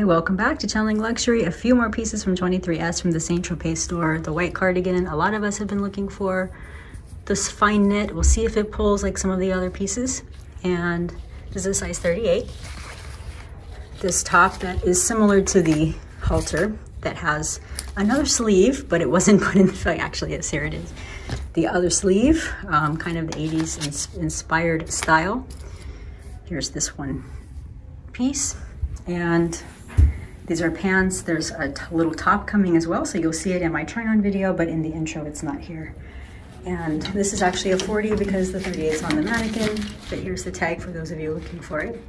welcome back to Channeling Luxury. A few more pieces from 23S from the Saint-Tropez store. The white cardigan a lot of us have been looking for. This fine knit, we'll see if it pulls like some of the other pieces. And this is a size 38. This top that is similar to the halter that has another sleeve, but it wasn't put in the, actually yes, here it is. The other sleeve, kind of the 80s inspired style. Here's this one piece. And these are pants. There's a little top coming as well, so you'll see it in my try-on video, but in the intro it's not here. And this is actually a 40 because the 38 is on the mannequin, but here's the tag for those of you looking for it.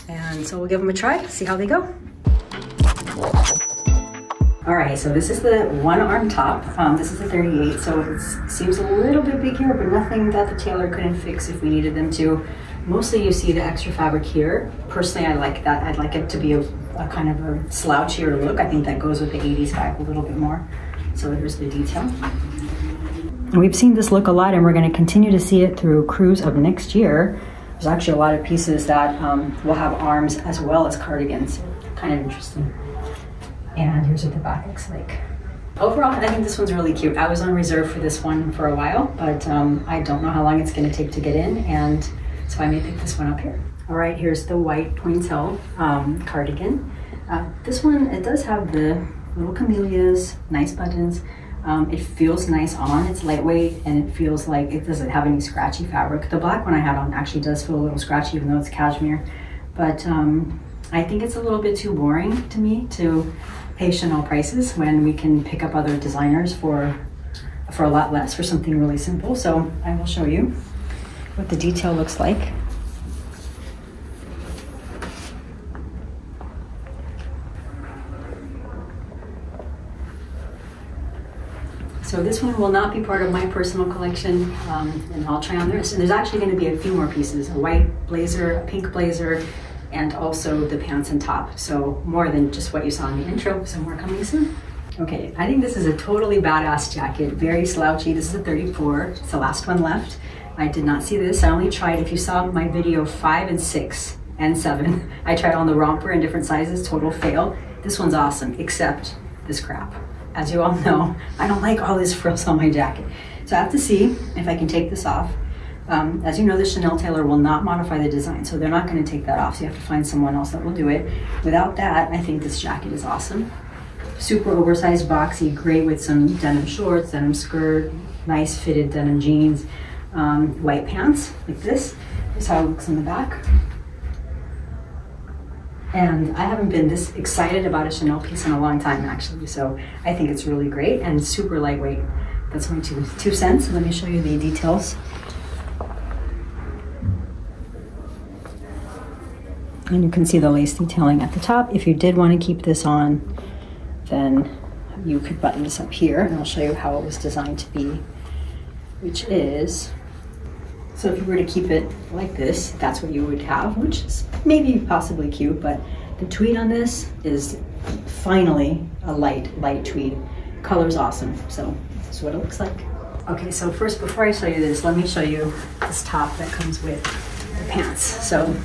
And so we'll give them a try, see how they go. All right, so this is the one arm top. This is a 38, so it seems a little bit big here, but nothing that the tailor couldn't fix if we needed them to. Mostly you see the extra fabric here. Personally, I like that. I'd like it to be a kind of a slouchier look. I think that goes with the 80s vibe a little bit more. So here's the detail. We've seen this look a lot, and we're going to continue to see it through cruise of next year. There's actually a lot of pieces that will have arms as well as cardigans. Kind of interesting. And here's what the back looks like. Overall, I think this one's really cute. I was on reserve for this one for a while, but I don't know how long it's going to take to get in, and so I may pick this one up here. All right, here's the white pointel cardigan. This one, it does have the little camellias, nice buttons. It feels nice on, it's lightweight, and it feels like it doesn't have any scratchy fabric. The black one I had on actually does feel a little scratchy, even though it's cashmere. But I think it's a little bit too boring to me to pay Chanel prices when we can pick up other designers for a lot less for something really simple. So I will show you what the detail looks like. So this one will not be part of my personal collection, and I'll try on this. And there's actually going to be a few more pieces, a white blazer, a pink blazer, and also the pants and top. So more than just what you saw in the intro, some more coming soon. Okay, I think this is a totally badass jacket, very slouchy. This is a 34, it's the last one left. I did not see this, I only tried, if you saw my video 5 and 6 and 7, I tried on the romper in different sizes, total fail. This one's awesome, except this crap. As you all know, I don't like all these frills on my jacket. So I have to see if I can take this off. As you know, the Chanel tailor will not modify the design, so they're not gonna take that off, so you have to find someone else that will do it. Without that, I think this jacket is awesome. Super oversized, boxy, great with some denim shorts, denim skirt, nice fitted denim jeans, white pants like this. Here's how it looks in the back. And I haven't been this excited about a Chanel piece in a long time, actually, so I think it's really great and super lightweight. That's my two cents. Let me show you the details. And you can see the lace detailing at the top. If you did want to keep this on, then you could button this up here, and I'll show you how it was designed to be, which is, so if you were to keep it like this, that's what you would have, which is maybe possibly cute, but the tweed on this is finally a light tweed. Color's awesome, so this is what it looks like. Okay, so first, before I show you this, let me show you this top that comes with the pants. So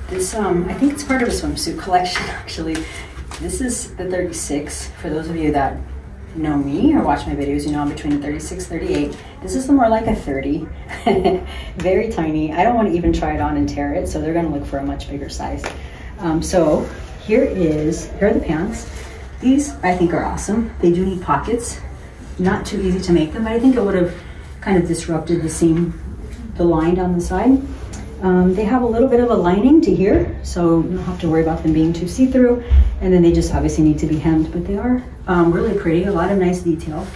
this, I think it's part of a swimsuit collection, actually. This is the 36. For those of you that know me or watch my videos, you know I'm between a 36, 38. This is more like a 30. Very tiny. I don't want to even try it on and tear it, so they're going to look for a much bigger size. So here are the pants. These I think are awesome. They do need pockets. Not too easy to make them, but I think it would have kind of disrupted the seam, the line down the side. They have a little bit of a lining to here, so you don't have to worry about them being too see-through. And then they just obviously need to be hemmed, but they are really pretty, a lot of nice detail.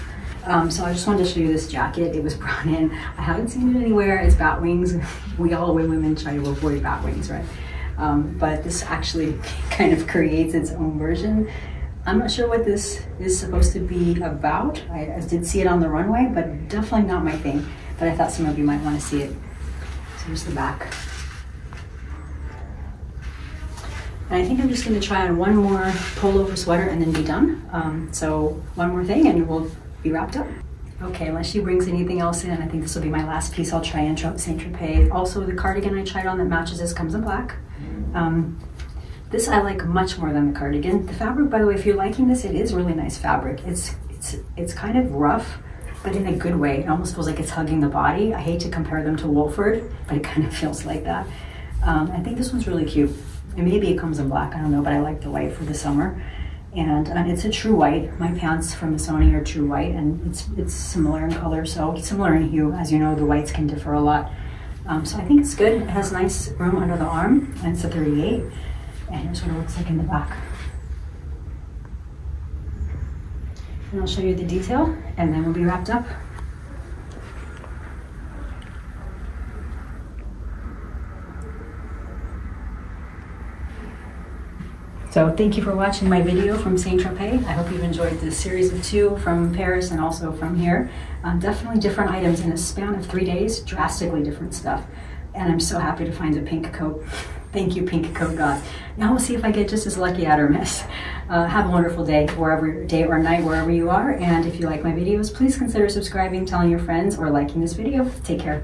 So I just wanted to show you this jacket. It was brought in. I haven't seen it anywhere. It's bat wings. We women try to avoid bat wings, right? But this actually kind of creates its own version. I'm not sure what this is supposed to be about. I did see it on the runway, but definitely not my thing. But I thought some of you might want to see it. So here's the back. And I think I'm just going to try on one more pullover sweater and then be done. So one more thing and we'll be wrapped up. Okay, unless she brings anything else in, I think this will be my last piece I'll try in Saint-Tropez. Also, the cardigan I tried on that matches this comes in black. This I like much more than the cardigan. The fabric, by the way, if you're liking this, it is really nice fabric. It's kind of rough, but in a good way. It almost feels like it's hugging the body. I hate to compare them to Wolford, but it kind of feels like that. I think this one's really cute. And maybe it comes in black, I don't know, but I like the white for the summer. And it's a true white. My pants from Missoni are true white, and it's similar in color, so similar in hue. As you know, the whites can differ a lot. So I think it's good. It has nice room under the arm, and it's a 38. And here's what it looks like in the back. And I'll show you the detail, and then we'll be wrapped up. So thank you for watching my video from Saint-Tropez. I hope you've enjoyed this series of 2 from Paris and also from here. Definitely different items in a span of 3 days, drastically different stuff. And I'm so happy to find a pink coat. Thank you, pink coat god. Now we'll see if I get just as lucky at Hermes. Have a wonderful day, day or night, wherever you are. And if you like my videos, please consider subscribing, telling your friends, or liking this video. Take care.